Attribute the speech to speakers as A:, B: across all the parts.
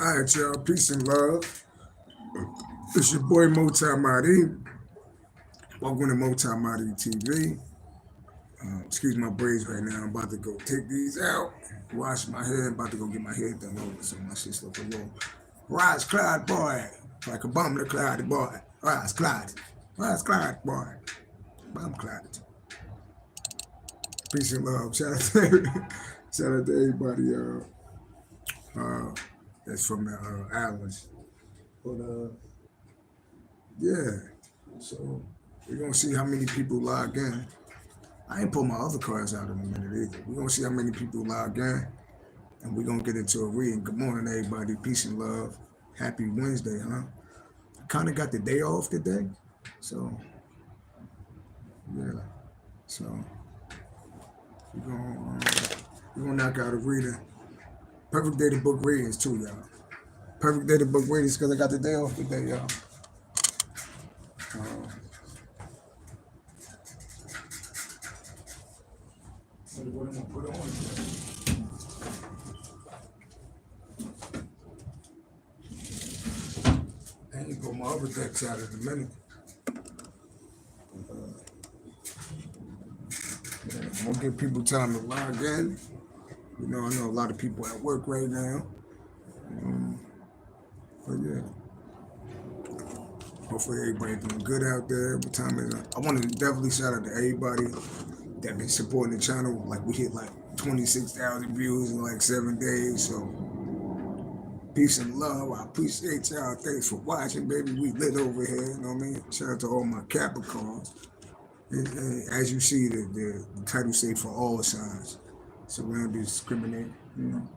A: All right, y'all. Peace and love. It's your boy MultiMahdi. Welcome to MultiMahdiTV. Excuse my braids right now. I'm about to go take these out, wash my hair. I'm about to go get my hair done over, so my shit's looking a little. Rise, Clyde, boy. Like a bomb to Clyde, boy. Rise, Clyde. Rise, Clyde, boy. Bomb Clyde. Peace and love. Shout out to everybody that's from the islands. But yeah, so we're gonna see how many people log in. I ain't pull my other cards out in a minute either. We're gonna see how many people log in, and we're gonna get into a reading. Good morning, everybody. Peace and love. Happy Wednesday, huh? I kind of got the day off today, so yeah. So we're gonna knock out a reading. Perfect day to book readings too, y'all. Perfect day to book readings because I got the day off today, y'all. What am I put on? I ain't put my other decks out in a minute. I'm gonna give people time to log in. I know a lot of people at work right now. But yeah. Hopefully everybody doing good out there. What time is it? I want to definitely shout out to everybody that been supporting the channel. Like we hit like 26,000 views in like 7 days. So peace and love. I appreciate y'all. Thanks for watching, baby. We lit over here. You know what I mean? Shout out to all my Capricorns. And as you see, the title say for all signs. So we're gonna discriminate, you know.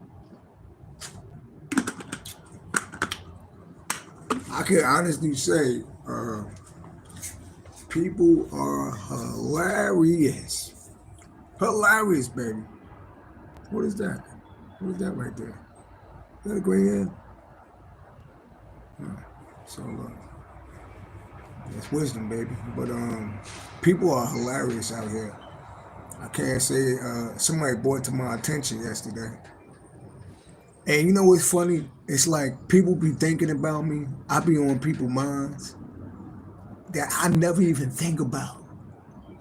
A: I can honestly say, people are hilarious. Hilarious, baby. What is that? What is that right there? Is that a gray hand? So, it's wisdom, baby. But people are hilarious out here. I can't say, somebody brought it to my attention yesterday. And you know what's funny? It's like people be thinking about me. I be on people's minds that I never even think about.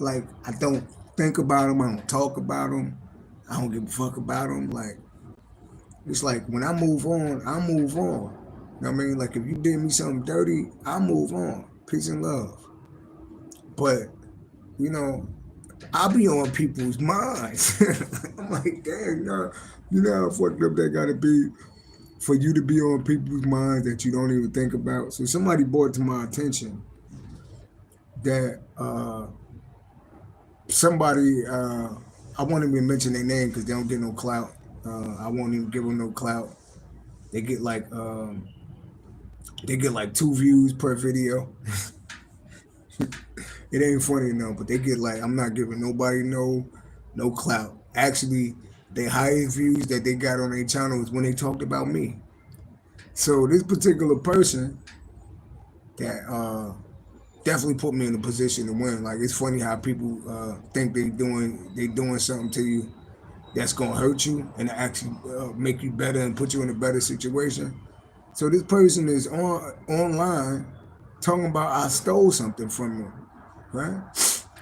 A: Like, I don't think about them. I don't talk about them. I don't give a fuck about them. Like, it's like when I move on, I move on. You know what I mean? Like, if you did me something dirty, I move on. Peace and love. But, you know, I be on people's minds. I'm like, damn, you know how fucked up that gotta be for you to be on people's minds that you don't even think about. So somebody brought to my attention that somebody, I won't even mention their name because they don't get no clout. I won't even give them no clout. They get like 2 views per video. It ain't funny enough, but they get like, I'm not giving nobody no clout. Actually, the highest views that they got on their channel is when they talked about me. So this particular person that definitely put me in a position to win. Like, it's funny how people think they doing something to you that's gonna hurt you and actually make you better and put you in a better situation. So this person is online talking about I stole something from them, right?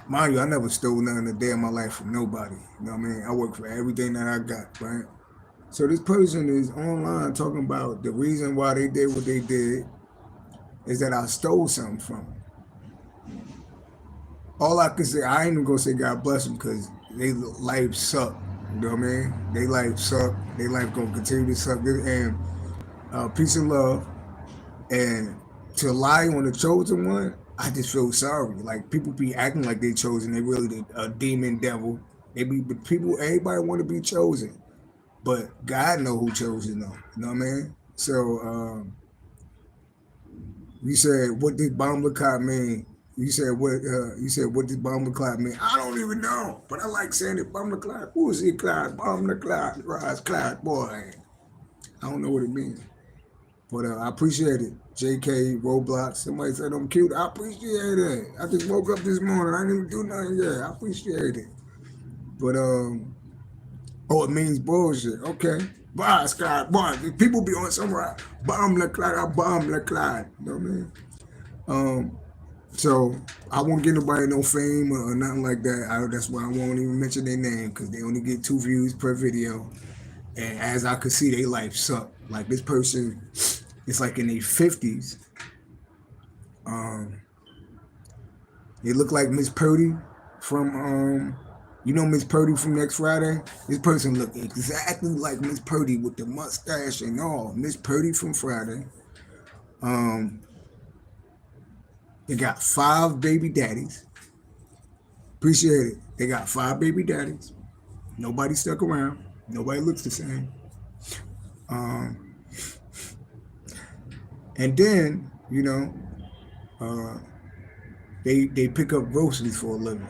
A: Mind you, I never stole nothing a day in my life from nobody. You know what I mean? I work for everything that I got, right? So this person is online talking about the reason why they did what they did is that I stole something from them. All I can say, I ain't even gonna say God bless them because their life suck. You know what I mean? Their life suck. Their life gonna continue to suck. And peace and love. And to lie on the chosen one, I just feel sorry. Like, people be acting like they chosen. They really a demon devil. They be people. Everybody want to be chosen, but God know who chosen them. You know what I mean? So you said, what did Bomb-La-Clot mean? You said what? You said what did Bomb-La-Clot mean? I don't even know, but I like saying it. Bomb-La-Clot. Who is it? Clyde? Bomb-La-Clot. Rise, Clyde, boy. I don't know what it means. But I appreciate it. JK, Roblox, somebody said I'm cute. I appreciate it. I just woke up this morning. I didn't even do nothing yet. I appreciate it. But Oh, it means bullshit. Okay. Bah, Scott, bah. People be on somewhere. Bomb le clot, bomb le clot. You know what I mean? So I won't give nobody no fame or nothing like that. That's why I won't even mention their name because they only get 2 views per video. And as I could see, their life sucked. Like this person is like in their 50s. Um, they look like Miss Purdy from Miss Purdy from Next Friday. This person looked exactly like Miss Purdy with the mustache and all. Miss Purdy from Friday. Um, they got 5 baby daddies. Appreciate it. They got 5 baby daddies. Nobody stuck around. Nobody looks the same. Um, and then, they pick up groceries for a living.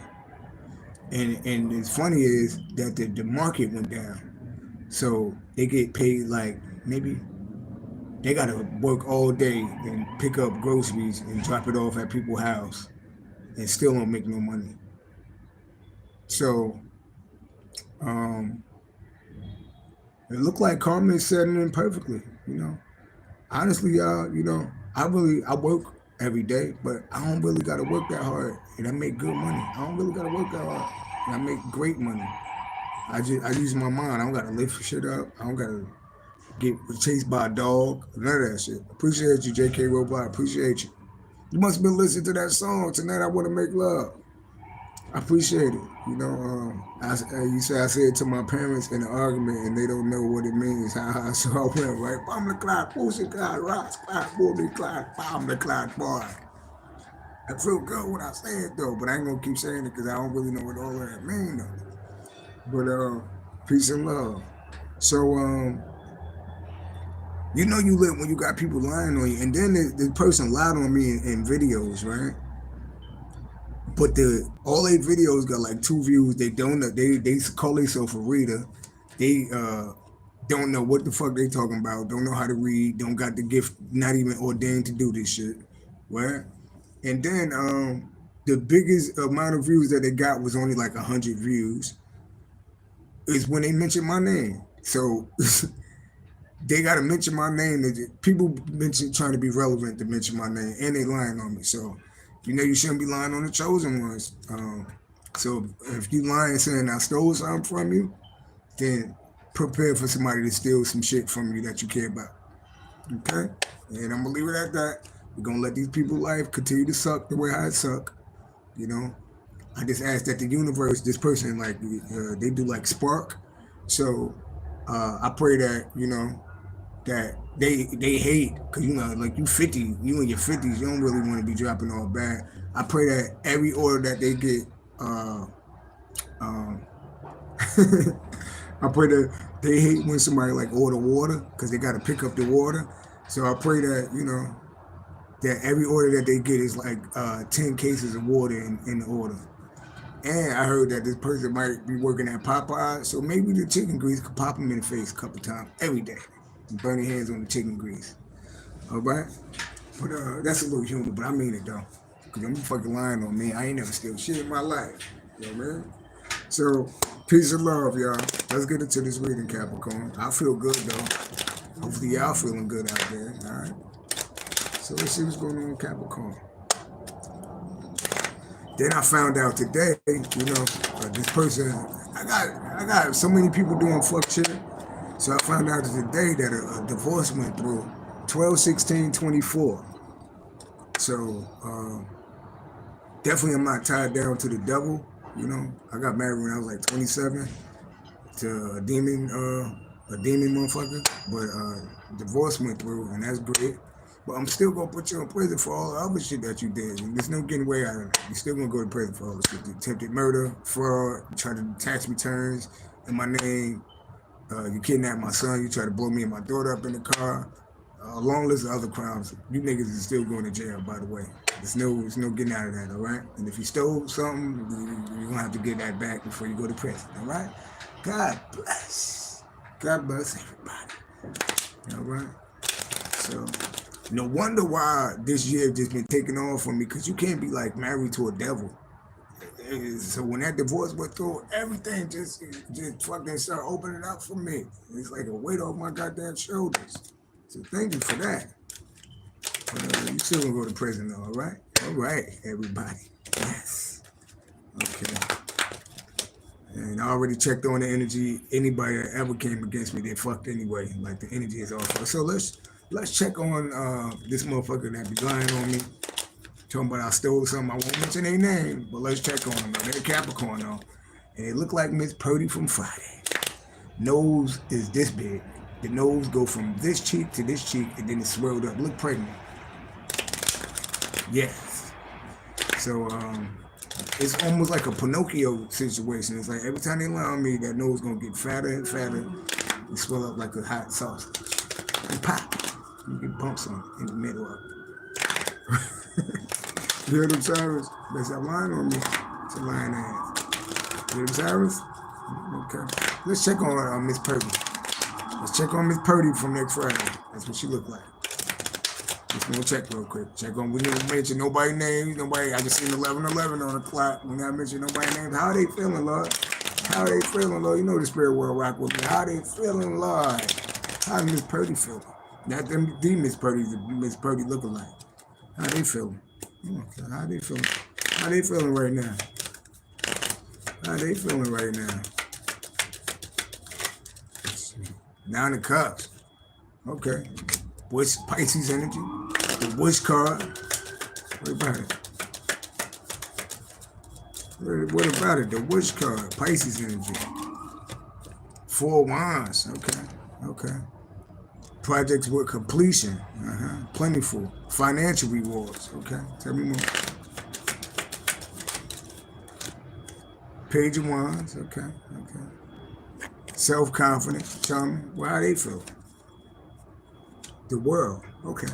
A: And it's funny is that the market went down. So they get paid like maybe they gotta work all day and pick up groceries and drop it off at people's house and still don't make no money. So um, it looked like karma is setting in perfectly. Honestly, y'all, I work every day, but I don't really gotta work that hard, and I make good money. I don't really gotta work that hard, and I make great money. I use my mind. I don't gotta lift shit up. I don't gotta get chased by a dog. None of that shit. Appreciate you, JK Robot. Appreciate you. You must have been listening to that song tonight. I want to make love. I appreciate it. You say I said it to my parents in an argument and they don't know what it means. So I went, right? Bomb the clock, pussy clock, rocks clock, booby clock, bomb the clock, boy. I feel good when I say it though, but I ain't gonna keep saying it because I don't really know what all that means though. But peace and love. So you live when you got people lying on you, and then the person lied on me in videos, right? But all 8 videos got like 2 views. They don't know. They call themselves a reader. They don't know what the fuck they talking about. Don't know how to read. Don't got the gift. Not even ordained to do this shit, right? And then the biggest amount of views that they got was only like 100 views. Is when they mentioned my name. So they got to mention my name. People trying to be relevant to mention my name, and they lying on me. So you shouldn't be lying on the chosen ones. So if you lying saying I stole something from you, then prepare for somebody to steal some shit from you that you care about. Okay? And I'm gonna leave it at that. We're gonna let these people's life continue to suck the way I suck. I just ask that the universe, this person, like they do like spark. So I pray that that they hate because like you 50, you in your 50s, you don't really want to be dropping all bad. I pray that every order that they get, I pray that they hate when somebody like order water because they got to pick up the water. So I pray that that every order that they get is like 10 cases of water in the order. And I heard that this person might be working at Popeye, so maybe the chicken grease could pop them in the face a couple times every day. Burn your hands on the chicken grease. All right? But that's a little humor, but I mean it though. Because I'm fucking lying on me. I ain't never steal shit in my life. You know what I mean? So, peace and love, y'all. Let's get into this reading, Capricorn. I feel good though. Hopefully y'all feeling good out there. All right? So let's see what's going on with Capricorn. Then I found out today, this person, I got so many people doing fuck shit. So I found out today that a divorce went through 12/16/24. So definitely I'm not tied down to the devil. I got married when I was like 27 to a demon motherfucker. But divorce went through, and that's great. But I'm still gonna put you in prison for all the other shit that you did. There's no getting away out of it. You're still gonna go to prison for all the shit. Attempted murder, fraud, you tried to do tax returns in my name. You kidnapped my son. You tried to blow me and my daughter up in the car. A long list of other crimes. You niggas is still going to jail, by the way. There's no getting out of that, all right? And if you stole something, you're gonna have to get that back before you go to prison, all right? God bless. God bless everybody. All right? So, no wonder why this year just been taking off on me, because you can't be like married to a devil. So when that divorce went through, everything just fucking started opening up for me. It's like a weight off my goddamn shoulders. So thank you for that. You still gonna go to prison though, all right? All right, everybody. Yes. Okay. And I already checked on the energy. Anybody that ever came against me, they fucked anyway. Like the energy is off. So let's check on this motherfucker that be lying on me. Talking about I stole something. I won't mention their name, but let's check on them. They're Capricorn though. And they look like Miss Purdy from Friday. Nose is this big. The nose go from this cheek to this cheek and then it swelled up. Look pregnant. Yes. So it's almost like a Pinocchio situation. It's like every time they lie on me, that nose gonna get fatter and fatter and swell up like a hot sausage. And pop. You get bumps on it in the middle of it. You hear them sirens? They stop lying on me. It's a lying ass. You hear them sirens? Okay. Let's check on Miss Purdy. Let's check on Miss Purdy from next Friday. That's what she look like. Just gonna check real quick. Check on. We didn't mention nobody's names. Nobody. I just seen 11:11 on the clock. We not mention nobody's names. How they feeling, Lord? How they feeling, Lord? You know the spirit world rock with me. How they feeling, Lord? How Miss Purdy feeling? Not them. The Miss Purdy. The Miss Purdy lookalike. How they feeling? Okay. How they feeling? How they feeling right now? How they feeling right now? Nine of Cups. Okay. What's Pisces energy? The Wish card. What about it? What about it? The Wish card. Pisces energy. Four Wands. Okay. Okay. Projects with completion. Plentiful. Financial rewards. Okay. Tell me more. Page of Wands. Okay. Okay. Self-confidence. Tell me. Well, how they feel? The world. Okay.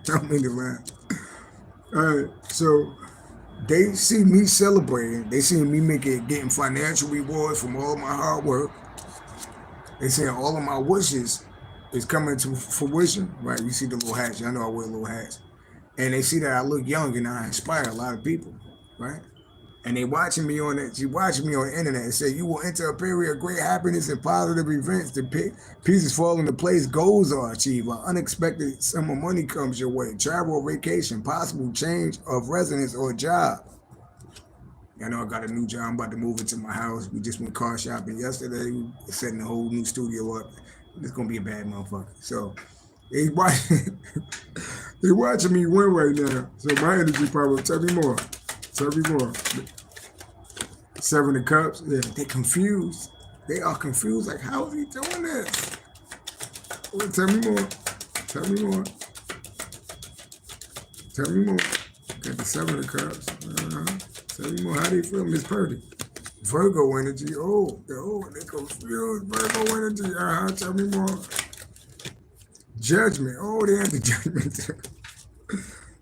A: Don't mean to laugh. All right. So they see me celebrating. They see me getting financial rewards from all of my hard work. They saying all of my wishes is coming to fruition. Right. You see the little hats. Y'all know I wear little hats. And they see that I look young and I inspire a lot of people. Right. And they watching me on it. She watching me on the internet and say, you will enter a period of great happiness and positive events. The pieces fall into place. Goals are achieved. An unexpected sum of money comes your way. Travel or vacation. Possible change of residence or job. I know I got a new job. I'm about to move into my house. We just went car shopping yesterday. We setting a whole new studio up. It's going to be a bad motherfucker. So they watching me win right now. So my energy power. Tell me more. Tell me more. Seven of Cups. Yeah, they confused. They are confused. Like, how is he doing this? Well, tell me more. Tell me more. Tell me more. Got the Seven of Cups. Tell me more. How do you feel, Miss Purdy? Virgo energy. Oh, they confused. Virgo energy. Tell me more. Judgment. Oh, they have the judgment.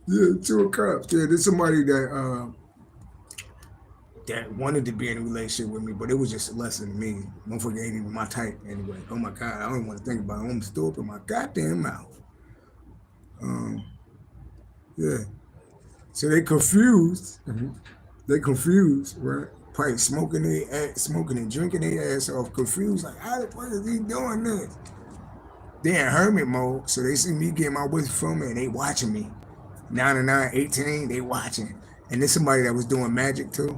A: Yeah, Two of Cups. Yeah, there's somebody that wanted to be in a relationship with me, but it was just a lesson to me. Motherfucker ain't even my type anyway. Oh my God, I don't even want to think about it. I'm still up in my goddamn mouth. Yeah. So they confused. They confused, right? Probably smoking and drinking their ass off, confused. Like, how the fuck is he doing this? They in hermit mode, so they see me getting my wisdom from me, and they watching me. 9 and 9, 18, they watching. And there's somebody that was doing magic too.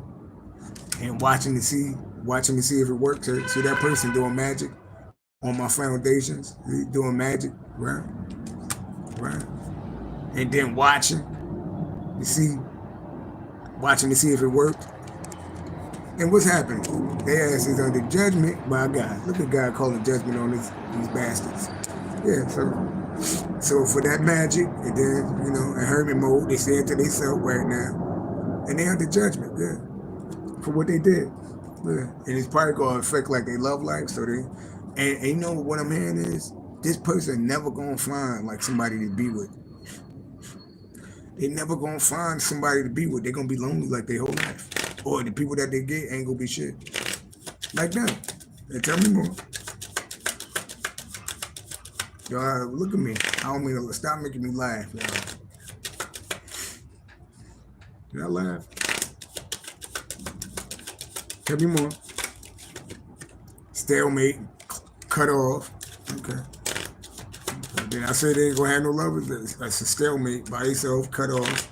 A: And watching to see if it worked. So that person doing magic on my foundations, doing magic, right? Right. And then watching to see if it worked. And what's happening? Their ass is under judgment by God. Look at God calling judgment on these bastards. Yeah, so for that magic, and then, in hermit mode, they say it to themselves right now. And they under judgment, yeah, for what they did. Yeah. And it's probably going to affect like their love life. So and you know what I'm hearing is, this person never going to find like somebody to be with. They never going to find somebody to be with. They're going to be lonely like their whole life. Or the people that they get ain't going to be shit. Like them. Hey, tell me more. Y'all, look at me. I don't mean to stop making me laugh, y'all. Did I laugh? Tell me more. Stalemate, cut off. Okay. Then I said they ain't gonna have no lovers. That's a stalemate by itself, cut off.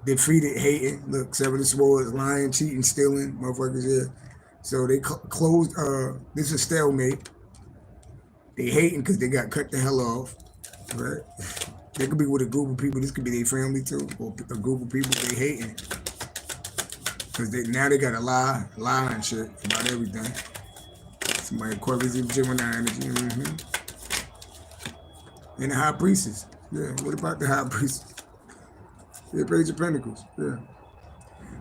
A: Defeated, hating. Look, 7 of Swords, lying, cheating, stealing, motherfuckers here. So they closed. This is stalemate. They hating because they got cut the hell off. Right? They could be with a group of people. This could be their family too, or a group of people they hating because now they got to lie and shit about everything. Somebody Aquarius and Gemini energy. And the High Priestess. Yeah. What about the High Priestess? Yeah, Page of Pentacles. Yeah.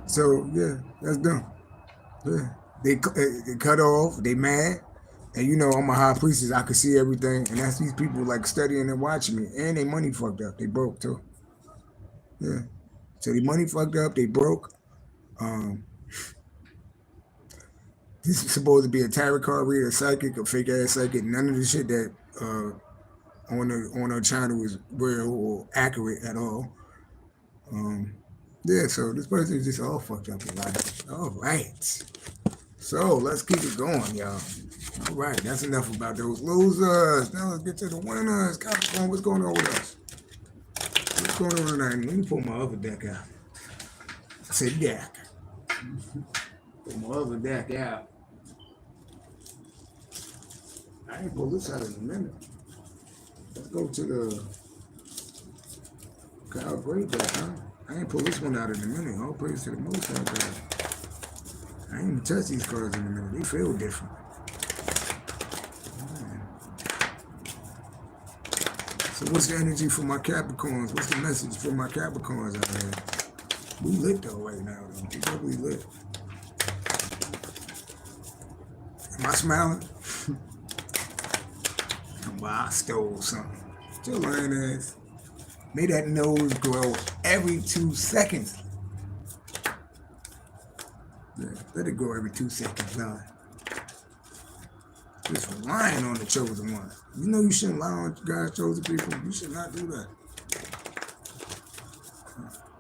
A: So yeah, that's them. Yeah. They cut off. They mad. And you know, I'm a high priestess. I can see everything. And that's these people like studying and watching me. And they money fucked up. They broke too. Yeah. So they money fucked up. They broke. This is supposed to be a tarot card reader, a psychic, a fake ass psychic. None of the shit that on our channel is real or accurate at all. Yeah, so this person is just all fucked up in life. All right. So let's keep it going, y'all. All right, that's enough about those losers. Now let's get to the winners. Capricorn, what's going on with us? What's going on tonight? Let me pull my other deck out. I said deck. Pull my other deck out. I ain't pull this out in a minute. Let's go to the Kyle Gray deck, huh? I ain't pull this one out in a minute. All praise to the Most High God. I ain't even touch these cards in a minute. They feel different. So what's the energy for my Capricorns? What's the message for my Capricorns out here? We lit though right now, though. We totally lit. Am I smiling? Well, I stole something. Still lying ass. May that nose grow every 2 seconds. Yeah, let it grow every 2 seconds, Lord. Just relying on the chosen one. You know you shouldn't lie on God's chosen people. You should not do that.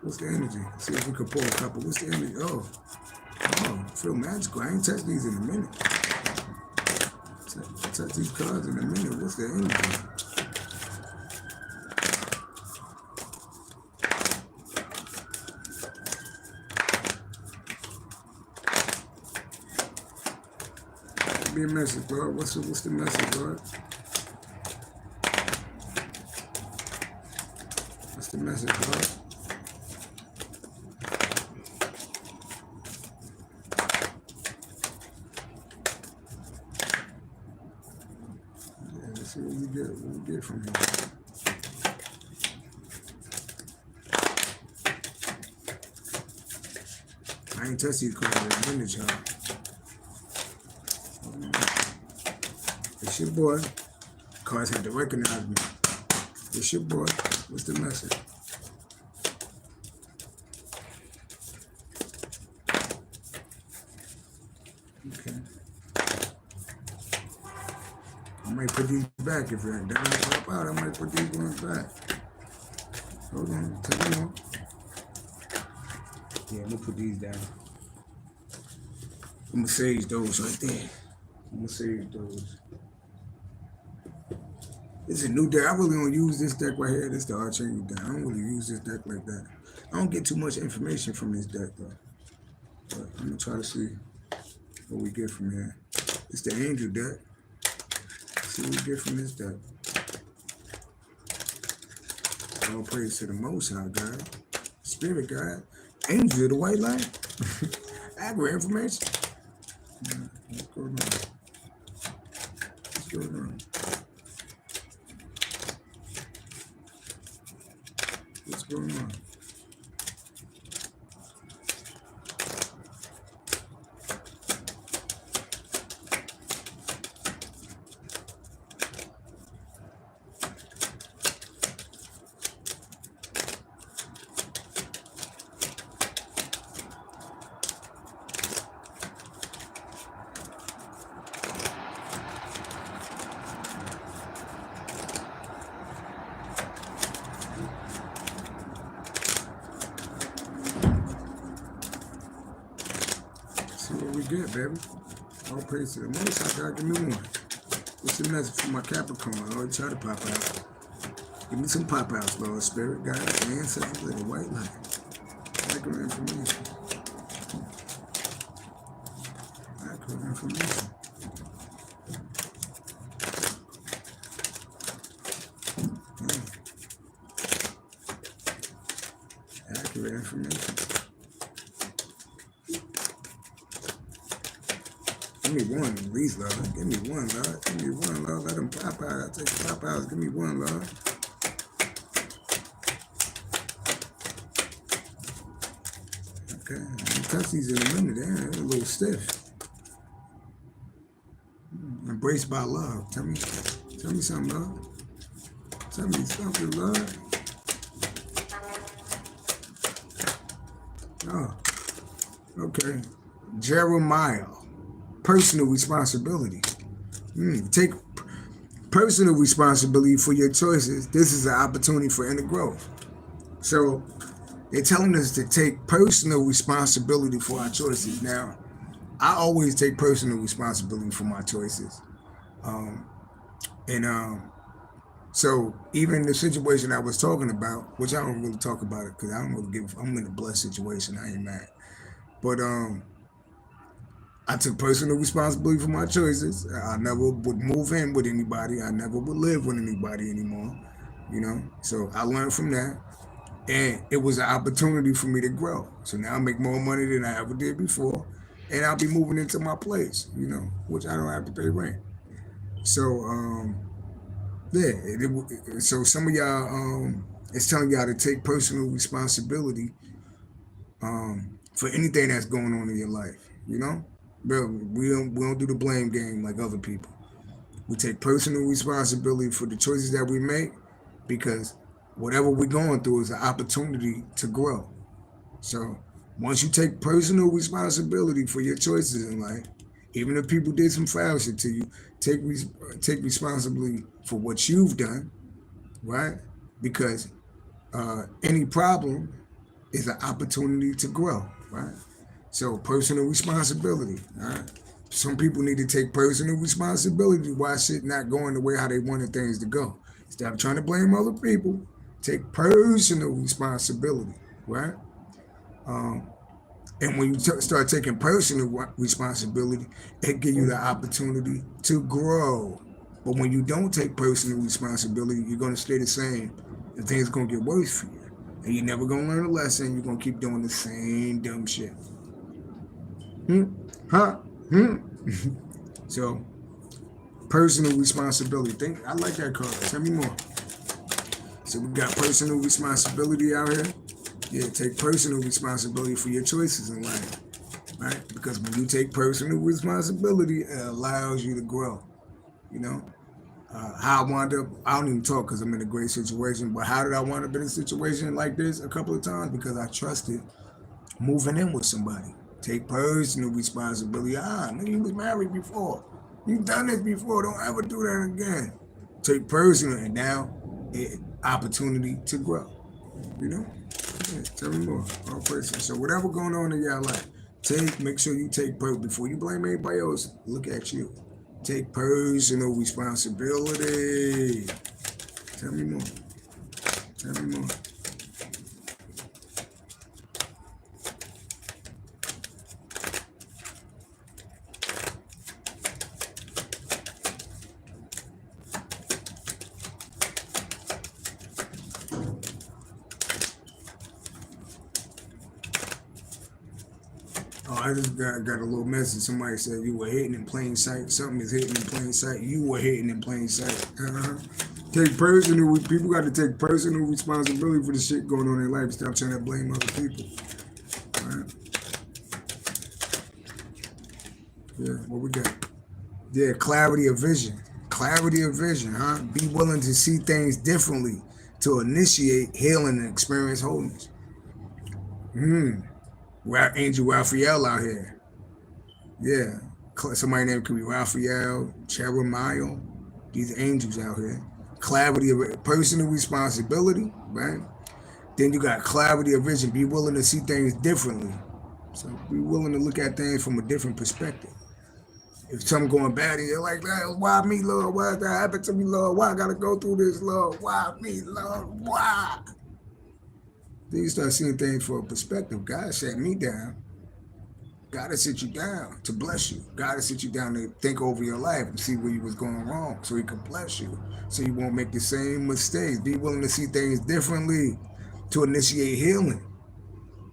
A: What's the energy? See if we can pull a couple. What's the energy? Oh, I feel magical. I ain't touched these in a minute. Touch these cards in a minute. What's the energy? Be a message, Lord. What's the message, Lord? What's the message, Lord? Yeah, let's see what we get from here. I ain't touched these cards in a minute, y'all. It's your boy. Cards had to recognize me. It's your boy. What's the message? Okay. I might put these back if they don't pop out. I might put these ones back. Hold on. Tell me more. Yeah, I'm gonna put these down. I'm gonna save those right there. I'm gonna save those. It's a new deck. I really don't use this deck right here. This is the Arch Angel deck. I don't really use this deck like that. I don't get too much information from this deck though. But I'm gonna try to see what we get from here. It's the Angel deck. Let's see what we get from this deck. All praise to the Most High God, Spirit God, Angel of the White Light. Accurate information. What's going on? What's going on? What's going on? baby. All praise to the Most High God. Give me one. What's the message for my Capricorn? Lord, try to pop out. Give me some pop outs, Lord. Spirit, God, ancestors, little white light. Accurate information. Accurate information. Accurate information. Give me one at least, Lord. Give me one, Lord. Give me one, Lord. Let them pop out. I'll take the pop outs. Give me one, Lord. Okay. I'll touch these in a minute. They're a little stiff. Embraced by love. Tell me something, Lord. Tell me something, Lord. Oh, okay. Jeremiah. Personal responsibility. Take personal responsibility for your choices. This is an opportunity for inner growth. So they're telling us to take personal responsibility for our choices. Now, I always take personal responsibility for my choices. So even the situation I was talking about, which I don't really talk about it because I don't really I'm in a blessed situation. I ain't mad. But I took personal responsibility for my choices. I never would move in with anybody. I never would live with anybody anymore, So I learned from that. And it was an opportunity for me to grow. So now I make more money than I ever did before. And I'll be moving into my place, which I don't have to pay rent. So, so some of y'all, it's telling y'all to take personal responsibility for anything that's going on in your life, Bro, we don't do the blame game like other people. We take personal responsibility for the choices that we make because whatever we're going through is an opportunity to grow. So once you take personal responsibility for your choices in life, even if people did some foul shit to you, take responsibility for what you've done, right? Because any problem is an opportunity to grow, right? So personal responsibility, all right? Some people need to take personal responsibility why shit not going the way how they wanted things to go. Stop trying to blame other people. Take personal responsibility, right? And when you start taking personal responsibility, it gives you the opportunity to grow. But when you don't take personal responsibility, you're going to stay the same, and things are going to get worse for you. And you're never going to learn a lesson. You're going to keep doing the same dumb shit. So, personal responsibility. I like that card. Tell me more. So we got personal responsibility out here. Yeah, take personal responsibility for your choices in life, right? Because when you take personal responsibility, it allows you to grow, How I wound up, I don't even talk because I'm in a great situation, but how did I wind up in a situation like this a couple of times? Because I trusted moving in with somebody. Take personal responsibility. Nigga, you was married before. You've done this before. Don't ever do that again. Take personal, and now opportunity to grow. Yeah, tell me more. All praise. So whatever going on in your life, make sure you take before you blame anybody else. Look at you. Take personal responsibility. Tell me more. Tell me more. I just got a little message. Somebody said you were hidden in plain sight. Something is hidden in plain sight. You were hidden in plain sight. Take personal. People got to take personal responsibility for the shit going on in their life. Stop trying to blame other people. All right. Yeah, what we got? Yeah, clarity of vision. Clarity of vision, huh? Be willing to see things differently to initiate healing and experience wholeness. Angel Raphael out here. Yeah. Somebody named could be Raphael, Jeremiah. These angels out here. Clarity of personal responsibility, right? Then you got clarity of vision. Be willing to see things differently So be willing to look at things from a different perspective. If something going bad and you're like, why me, Lord? Why that happened to me, Lord? Why I gotta go through this, Lord? Why me, Lord? Why? Then you start seeing things from a perspective. God sat me down. God to sit you down to bless you. God to sit you down to think over your life and see where you was going wrong so he could bless you. So you won't make the same mistakes. Be willing to see things differently to initiate healing.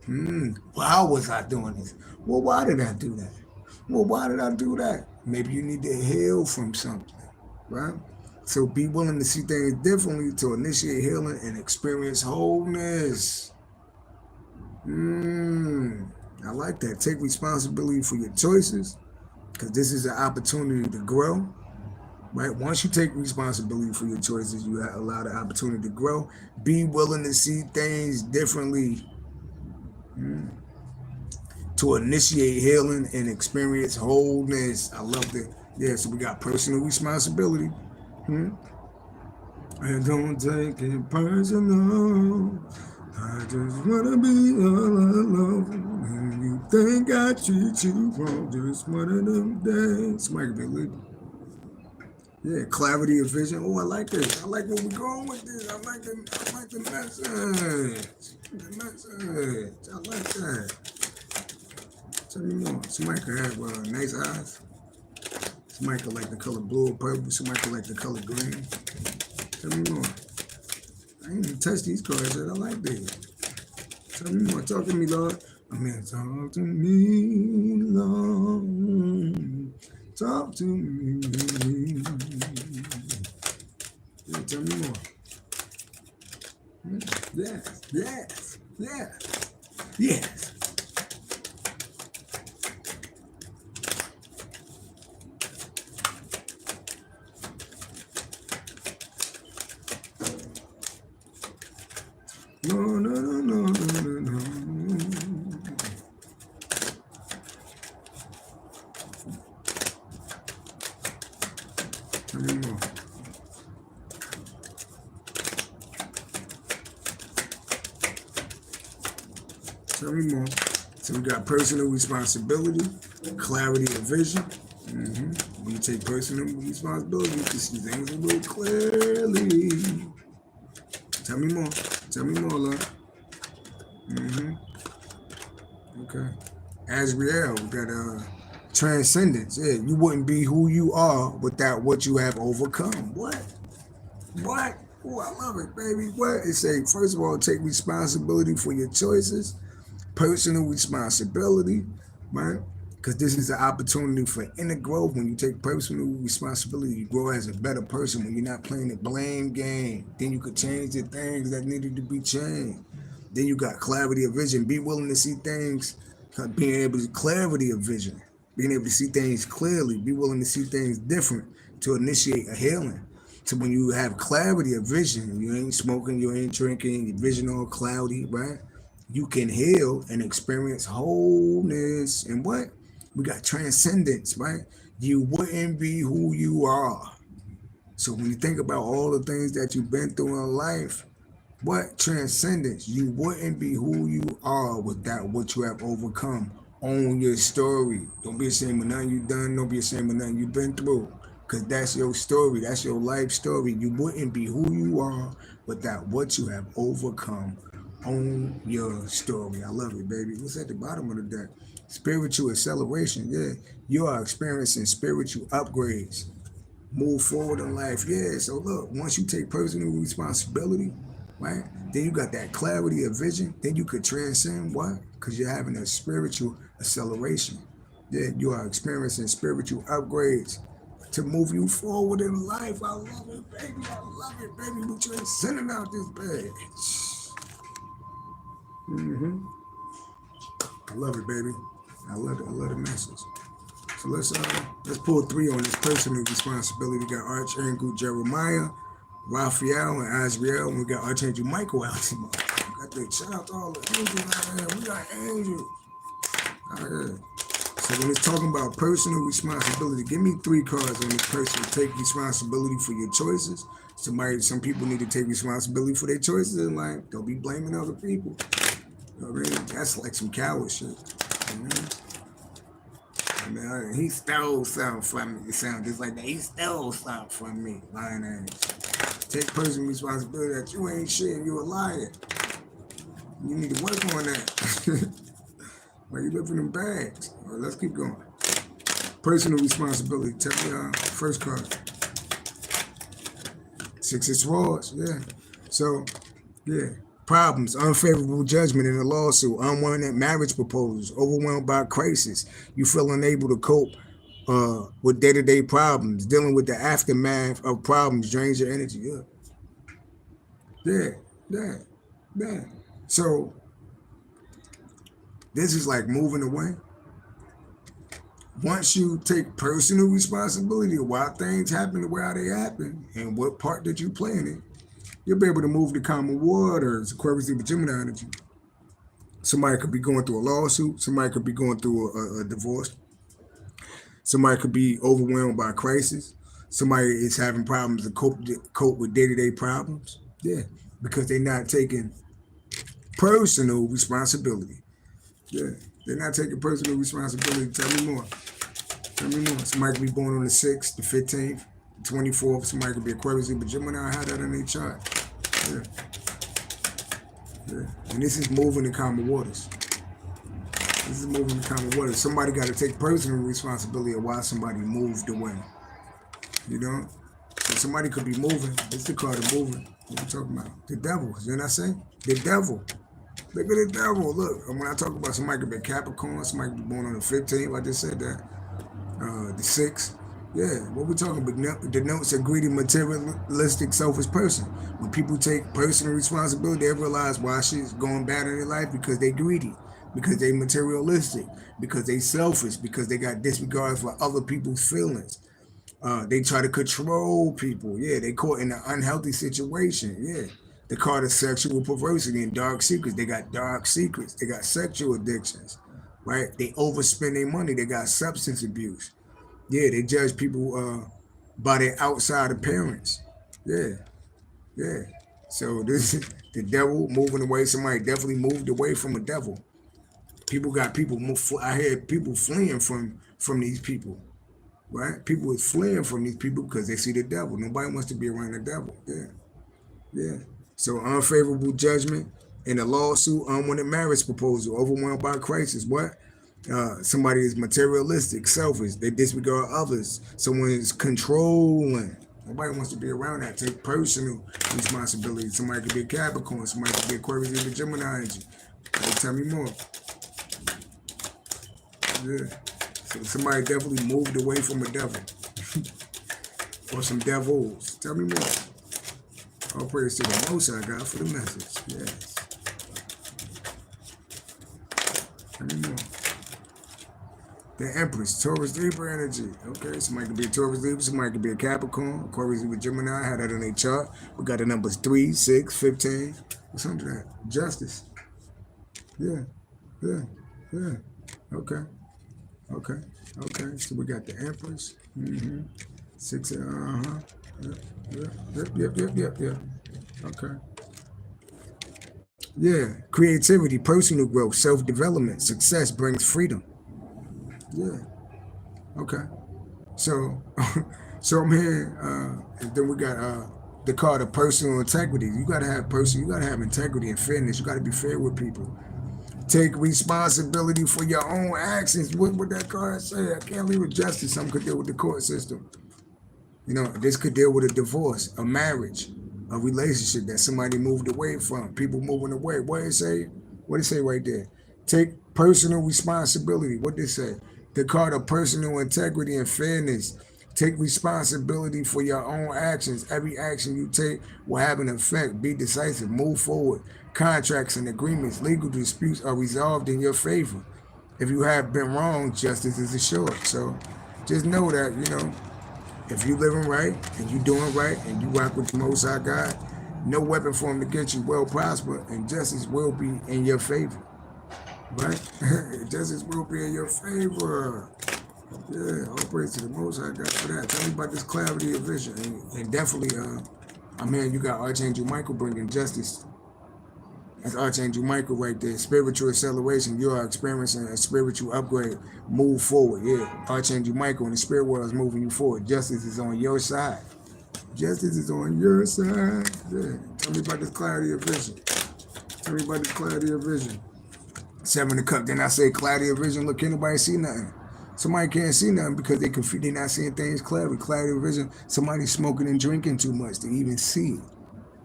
A: Well, how was I doing this? Well, why did I do that? Well, why did I do that? Maybe you need to heal from something, right? So be willing to see things differently to initiate healing and experience wholeness. I like that. Take responsibility for your choices, because this is an opportunity to grow, right? Once you take responsibility for your choices, you allow the opportunity to grow. Be willing to see things differently to initiate healing and experience wholeness. I love that. Yeah, so we got personal responsibility. I don't take it personal. I just wanna be all alone. And you think I treat you wrong, just one of them days. Michael B. Yeah, clarity of vision. Oh, I like this. I like where we're going with this. I like the message. The message. I like that. Tell me more. Michael have nice eyes. Michael like the color blue or purple. Michael like the color green. Tell me more. I ain't even touch these cards yet. I like these. Tell me more. Talk to me, Lord. I mean, talk to me, Lord. Talk to me. Yeah, tell me more. Yes, yes, yes, yes. No, no, no, no, no, no, no. Tell me more. Tell me more. So we got personal responsibility, clarity of vision. When you take personal responsibility, you can see things a little clearly. Tell me more. Tell me more, Lord. Okay. Azriel, we got transcendence. Yeah, you wouldn't be who you are without what you have overcome. What? What? Oh, I love it, baby. What? It say, first of all, take responsibility for your choices. Personal responsibility, right? Because this is an opportunity for inner growth. When you take personal responsibility, you grow as a better person. When you're not playing the blame game, then you could change the things that needed to be changed. Then you got clarity of vision. Be willing to see things, being able to clarity of vision, being able to see things clearly. Be willing to see things different to initiate a healing. So when you have clarity of vision, you ain't smoking, you ain't drinking, your vision all cloudy, right? You can heal and experience wholeness. And what? We got transcendence, right? You wouldn't be who you are. So when you think about all the things that you've been through in life, what? Transcendence. You wouldn't be who you are without what you have overcome. Own your story. Don't be ashamed of nothing you've done. Don't be ashamed of nothing you've been through. Because that's your story. That's your life story. You wouldn't be who you are without what you have overcome. Own your story. I love it, baby. What's at the bottom of the deck? Spiritual acceleration. Yeah, you are experiencing spiritual upgrades. Move forward in life. Yeah, so look, once you take personal responsibility, right, then you got that clarity of vision. Then you could transcend what? Because you're having a spiritual acceleration. Yeah, you are experiencing spiritual upgrades to move you forward in life. I love it, baby. I love it, baby. We transcending out this page. I love it, baby. I love it. I love the message. So let's pull 3 on this personal responsibility. We got Archangel Jeremiah, Raphael, and Azriel, and we got Archangel Michael out here. We got the shout out to all the angels out here. We got angels out here. So when it's talking about personal responsibility, give me 3 cards on this person to take responsibility for your choices. Some people need to take responsibility for their choices in life. Don't be blaming other people. You know what I mean? That's like some coward shit. You know? I mean, he stole something from me. It sounds just like that. He stole something from me. Lying ass. Take personal responsibility that you ain't shit and you a liar. You need to work on that. Why you living in bags? All right, let's keep going. Personal responsibility. Tell me first card. 6 of Swords. Yeah. So, yeah. Problems, unfavorable judgment in a lawsuit, unwanted marriage proposals, overwhelmed by crisis. You feel unable to cope with day-to-day problems, dealing with the aftermath of problems drains your energy. Yeah. So this is like moving away. Once you take personal responsibility of why things happen the way how they happen and what part did you play in it, you'll be able to move to common waters, Aquarius, Libra, Gemini energy. Somebody could be going through a lawsuit. Somebody could be going through a divorce. Somebody could be overwhelmed by a crisis. Somebody is having problems to cope with day-to-day problems. Yeah, because they're not taking personal responsibility. Yeah, they're not taking personal responsibility. Tell me more. Somebody could be born on the 6th, the 15th, the 24th. Somebody could be Aquarius, Libra, Gemini. How that in their chart. Yeah. And this is moving in common waters. Somebody got to take personal responsibility of why somebody moved away. You know? So somebody could be moving. It's the card of moving. What are you talking about? The devil. Didn't I say? The devil. Look at the devil. Look. And when I talk about somebody could be Capricorn, somebody could be born on the 15th. I just said that. The 6th. Yeah, what we're talking about denotes a greedy, materialistic, selfish person. When people take personal responsibility, they realize why shit's going bad in their life because they greedy, because they materialistic, because they selfish, because they got disregard for other people's feelings. They try to control people. Yeah, they caught in an unhealthy situation. Yeah, the card of sexual perversity and dark secrets. They got dark secrets. They got sexual addictions, right? They overspend their money. They got substance abuse. Yeah, they judge people by their outside appearance. Yeah. So this is the devil moving away. Somebody definitely moved away from a devil. I hear people fleeing from these people, right? People is fleeing from these people because they see the devil. Nobody wants to be around the devil. Yeah. So unfavorable judgment in a lawsuit, unwanted marriage proposal, overwhelmed by crisis. What? Somebody is materialistic, selfish. They disregard others. Someone is controlling. Nobody wants to be around that. Take personal responsibility. Somebody could be a Capricorn. Somebody could be Aquarius, Libra, Gemini energy. Tell me more. Yeah. So somebody definitely moved away from a devil. Or some devils. Tell me more. All praise to the Most High God for the message. Yes. Tell me more. The Empress, Taurus, Libra energy. Okay, somebody could be a Taurus, Libra, somebody could be a Capricorn, Aquarius, Libra, Gemini. Had that in their chart. We got the numbers 3, 6, 15. What's under that? Justice. Yeah. Okay. So we got the Empress. 6. Yep. Okay. Yeah. Creativity, personal growth, self-development, success brings freedom. Yeah. Okay. So I'm here. And then we got the card of personal integrity. You gotta have integrity and fairness. You gotta be fair with people. Take responsibility for your own actions. What would that card say? I can't leave with justice. Some could deal with the court system. You know, this could deal with a divorce, a marriage, a relationship that somebody moved away from. People moving away. What did it say? What did it say right there? Take personal responsibility. What did it say? The card of personal integrity and fairness. Take responsibility for your own actions. Every action you take will have an effect. Be decisive. Move forward. Contracts and agreements, legal disputes are resolved in your favor. If you have been wrong, justice is assured. So just know that, you know, if you living right and you doing right and you rock with the Most High God, no weapon formed against you will prosper and justice will be in your favor. Right? Justice will be in your favor. Yeah, all praise to the Most High God for that. Tell me about this clarity of vision. And definitely, I'm hearing you got Archangel Michael bringing justice That's Archangel Michael right there. Spiritual acceleration. You are experiencing a spiritual upgrade. Move forward. Yeah. Archangel Michael in the spirit world is moving you forward. Justice is on your side. Justice is on your side. Yeah. Tell me about this clarity of vision. Tell me about this clarity of vision. Seven of Cups. Then I say clarity of vision. Look, can't nobody see nothing. Somebody can't see nothing because they're not seeing things clearly. Clarity of vision. Somebody's smoking and drinking too much to even see it.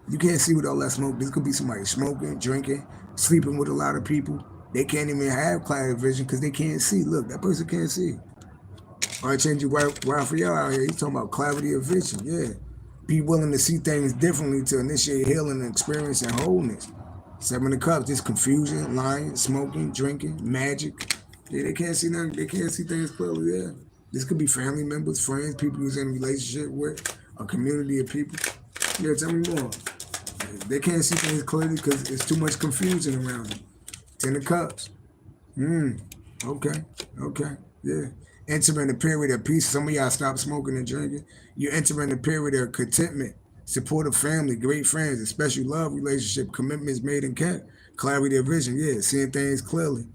A: You can't see with all that smoke. This could be somebody smoking, drinking, sleeping with a lot of people. They can't even have clarity vision because they can't see. Look, that person can't see. Archangel Raphael out here, he's talking about clarity of vision. Yeah. Be willing to see things differently to initiate healing and experience and wholeness. Seven of Cups, this confusion, lying, smoking, drinking, magic. Yeah, they can't see nothing. They can't see things clearly. Yeah. This could be family members, friends, people who's in a relationship with, a community of people. Yeah, tell me more. They can't see things clearly because it's too much confusion around them. Ten of Cups. Okay. Yeah. Entering a period of peace. Some of y'all stop smoking and drinking. You're entering a period of contentment, supportive family, great friends, especially love relationship, commitments made and kept, clarity of vision. Yeah, seeing things clearly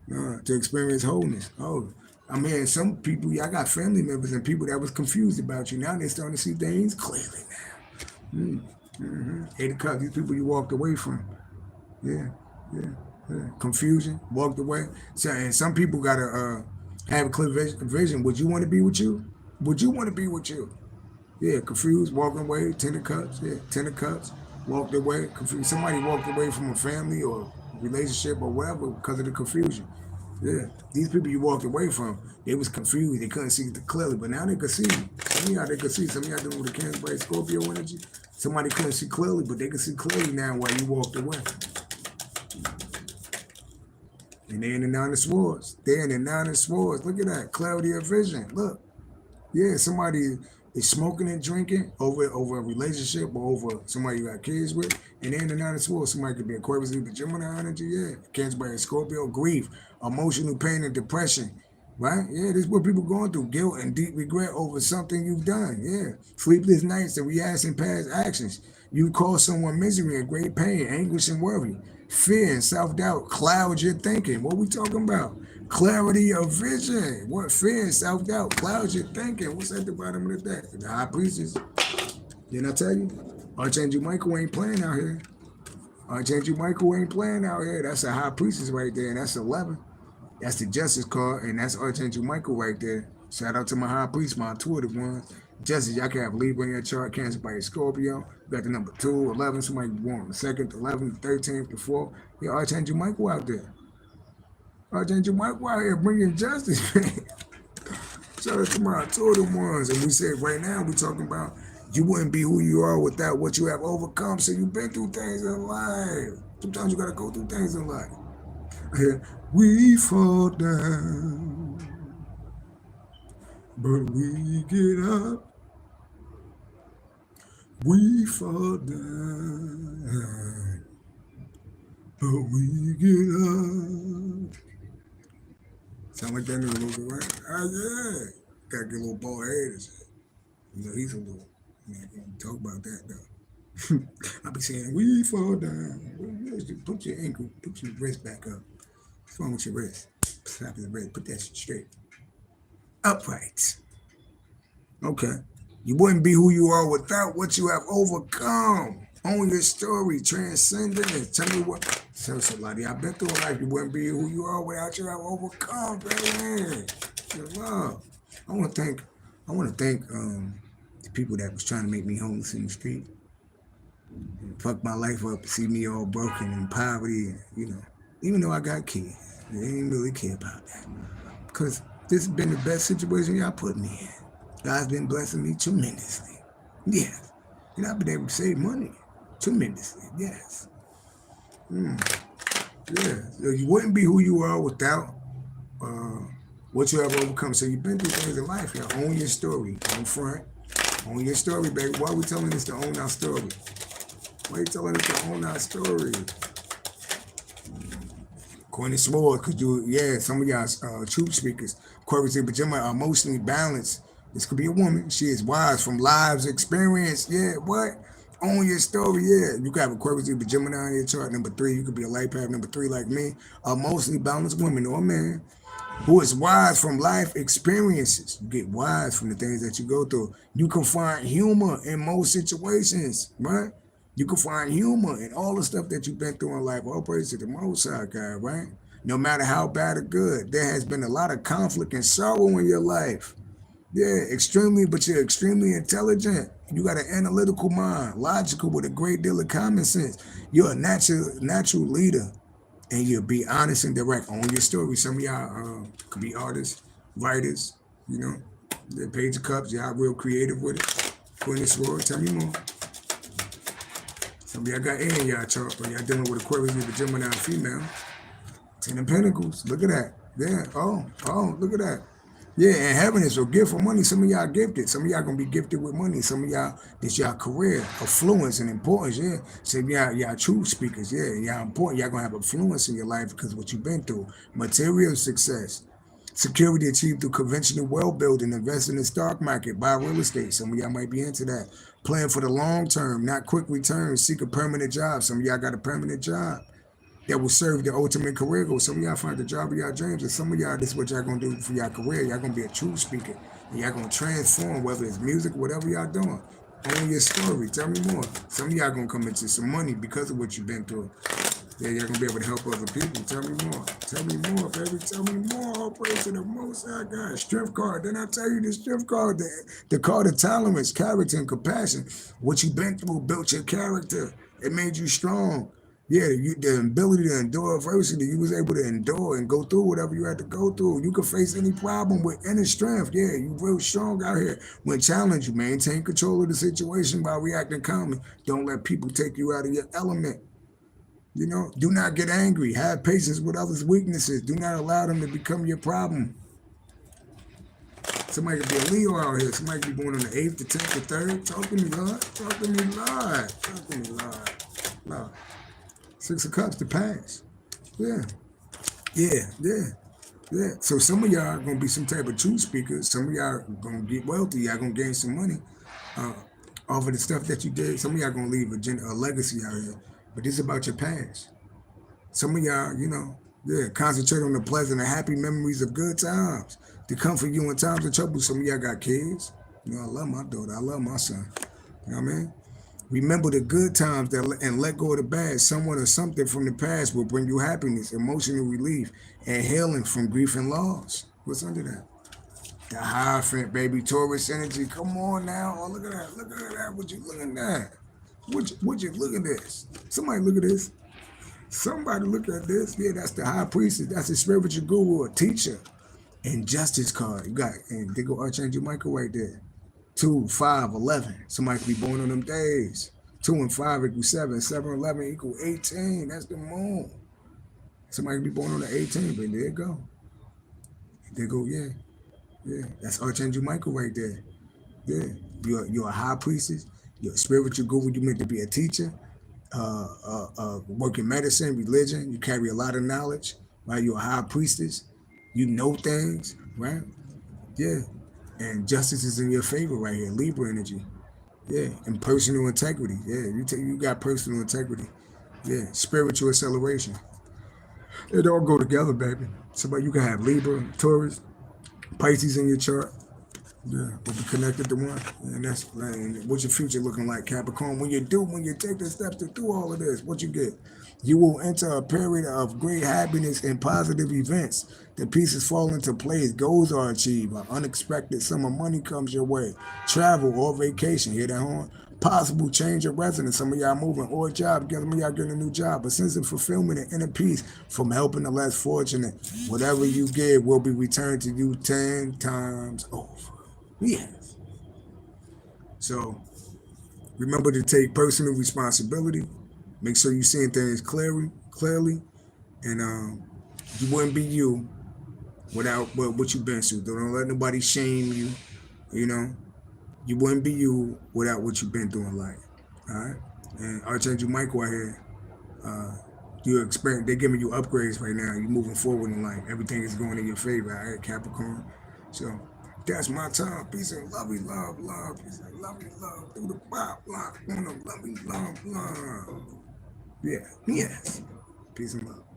A: to experience wholeness. Oh, I'm hearing some people, y'all got family members and people that was confused about you. Now they're starting to see things clearly now. Eight of Cups, these people you walked away from. Yeah. Confusion, walked away. So, and some people gotta have a clear vision. Would you want to be with you? Would you want to be with you? Yeah, confused, walking away. Ten of Cups. Yeah, Ten of Cups. Walked away. Confused. Somebody walked away from a family or relationship or whatever because of the confusion. Yeah, these people you walked away from, they was confused. They couldn't see it clearly, but now they can see. Some of y'all they can see. Some of y'all dealing with the Cancer, Bright, Scorpio energy. Somebody couldn't see clearly, but they can see clearly now while you walked away. And they're in the Nine of Swords. They're in the Nine of Swords. Look at that. Clarity of vision. Look. Yeah, somebody is smoking and drinking over a relationship or over somebody you got kids with. And they're in the Nine of Swords. Somebody could be Aquarius, the Gemini energy. Yeah. Cancer, Bright, Scorpio, grief, emotional pain and depression. Right? Yeah, this is what people going through. Guilt and deep regret over something you've done. Yeah. Sleepless nights and reacting past actions. You cause someone misery and great pain, anguish and worry. Fear and self-doubt clouds your thinking. What we talking about? Clarity of vision. What fear and self-doubt clouds your thinking? What's at the bottom of the deck? The High Priestess. Didn't I tell you? Archangel Michael ain't playing out here. Archangel Michael ain't playing out here. That's a High Priestess right there, and that's 11. That's the Justice card, and that's Archangel Michael right there. Shout out to my High Priest, my intuitive ones. Justice, y'all can have Libra in your chart, Cancer, by Scorpio. You got the number 2, 11, somebody born the 2nd, 11th, 13th, the 4th. Yeah, Archangel Michael out there. Archangel Michael out here bringing justice, man. Shout out to my intuitive ones. And we said right now, we're talking about you wouldn't be who you are without what you have overcome. So you've been through things in life. Sometimes you got to go through things in life. We fall down, but we get up. We fall down, but we get up. Sound like that nigga a little bit, right? Oh, yeah. Gotta get a little bald head and shit. You know, he's a little, man, can't talk about that, though. I be saying, we fall down. Put your ankle, put your wrist back up. What's wrong with your wrist? Slap your wrist, put that shit straight. Upright. Okay. You wouldn't be who you are without what you have overcome. Own your story, transcendence. Tell me what. Tell somebody, I've been through a life. You wouldn't be who you are without you have overcome, baby. Your love. I want to thank the people that was trying to make me homeless in the street. Fuck my life up, see me all broken in poverty, you know. Even though I got kids, they didn't really care about that. Because this has been the best situation y'all put me in. God's been blessing me tremendously. Yes. And I've been able to save money tremendously. Yes. Yeah. So you wouldn't be who you are without what you have overcome. So you've been through things in life. You own your story. Own front. Own your story, baby. Why are we telling us to own our story? Why are you telling us to own our story? Queen of Swords, because some of y'all truth speakers, Aquarius, but Gemini are emotionally balanced. This could be a woman. She is wise from lives experience. Yeah, what? Own your story, yeah. You could have Aquarius, you could be Gemini in your chart. Number 3, you could be a light path. Number 3, like me, a mostly balanced woman or man who is wise from life experiences. You get wise from the things that you go through. You can find humor in most situations, right? You can find humor in all the stuff that you've been through in life. All praise to the Most High God, right? No matter how bad or good, there has been a lot of conflict and sorrow in your life. Yeah, extremely, but you're extremely intelligent. You got an analytical mind, logical with a great deal of common sense. You're a natural leader, and you'll be honest and direct on your story. Some of y'all could be artists, writers, you know. The Page of Cups, y'all real creative with it. Queen of Swords, tell me more. Some of y'all got A in y'all chart, but y'all dealing with Aquarius with a Gemini female. 10 of Pentacles, look at that. Yeah, oh, look at that. Yeah, and heaven is a gift for money. Some of y'all gifted. Some of y'all gonna be gifted with money. Some of y'all, this y'all career, affluence and importance, yeah. Some of y'all truth speakers, yeah. Y'all important. Y'all gonna have influence in your life because of what you've been through. Material success. Security achieved through conventional wealth building, invest in the stock market, buy real estate. Some of y'all might be into that. Plan for the long term, not quick returns. Seek a permanent job. Some of y'all got a permanent job that will serve the ultimate career goal. Some of y'all find the job of y'all dreams, and some of y'all, this is what y'all gonna do for y'all career. Y'all gonna be a truth speaker, and y'all gonna transform, whether it's music, whatever y'all doing. Own your story. Tell me more. Some of y'all gonna come into some money because of what you've been through. Yeah, y'all gonna be able to help other people. Tell me more. Tell me more, baby. Tell me more. All praise to the Most High God. Strength card. Then I tell you the strength card, the card of tolerance, character, and compassion. What you've been through built your character. It made you strong. Yeah, the ability to endure adversity, you was able to endure and go through whatever you had to go through. You could face any problem with inner strength. Yeah, you real strong out here. When challenged, you maintain control of the situation by reacting calmly. Don't let people take you out of your element. You know, do not get angry. Have patience with others' weaknesses. Do not allow them to become your problem. Somebody could be a Leo out here. Somebody could be born on the 8th, the 10th, the 3rd. Talk to me, Lord. Talk to me, Lord. Talk to me, Lord. Lord. 6 of Cups, the past. Yeah. Yeah. So some of y'all are going to be some type of truth speakers. Some of y'all are going to get wealthy. Y'all going to gain some money off of the stuff that you did. Some of y'all going to leave a legacy out here. But this is about your past. Some of y'all, you know, concentrate on the pleasant and happy memories of good times to comfort you in times of trouble. Some of y'all got kids. You know, I love my daughter. I love my son. You know what I mean? Remember the good times and let go of the bad. Someone or something from the past will bring you happiness, emotional relief, and healing from grief and loss. What's under that? The Hierophant, baby. Taurus energy. Come on now. Oh, look at that. Look at that. What you looking at? Would you look at this? Somebody look at this. Somebody look at this. Yeah, that's the high priestess. That's the spiritual guru or teacher. And justice card. You got, and they go Archangel Michael right there. 2, 5, 11. Somebody could be born on them days. 2 and 5 equal 7. 7 and 11 equal 18. That's the moon. Somebody could be born on the 18th, but there you go. There you go, yeah. That's Archangel Michael right there. Yeah. You're a high priestess. You're a spiritual guru. You're meant to be a teacher. Work in medicine, religion. You carry a lot of knowledge, right? You're a high priestess. You know things, right? Yeah. And justice is in your favor right here. Libra energy. Yeah. And personal integrity. Yeah. You got personal integrity. Yeah. Spiritual acceleration. It all go together, baby. Somebody you can have Libra, Taurus, Pisces in your chart. Yeah, we'll be connected to one. And that's what's your future looking like, Capricorn? When you take the steps to do all of this, what you get? You will enter a period of great happiness and positive events. The pieces fall into place, goals are achieved, an unexpected sum of money comes your way. Travel or vacation, hear that horn? Possible change of residence. Some of y'all moving or a job, some of y'all getting a new job. A sense of fulfillment and inner peace from helping the less fortunate. Whatever you give will be returned to you 10 times over. Yes. So remember to take personal responsibility. Make sure you're seeing things clearly, and you wouldn't be you without what you've been through. Don't let nobody shame you. You know, you wouldn't be you without what you've been through in life. All right. And Archangel Michael out here, they're giving you upgrades right now. You're moving forward in life. Everything is going in your favor. All right, Capricorn. So That's my time. Peace and love, love. Peace and love, through the pop block on the love, love. Yeah, yes. Peace and love.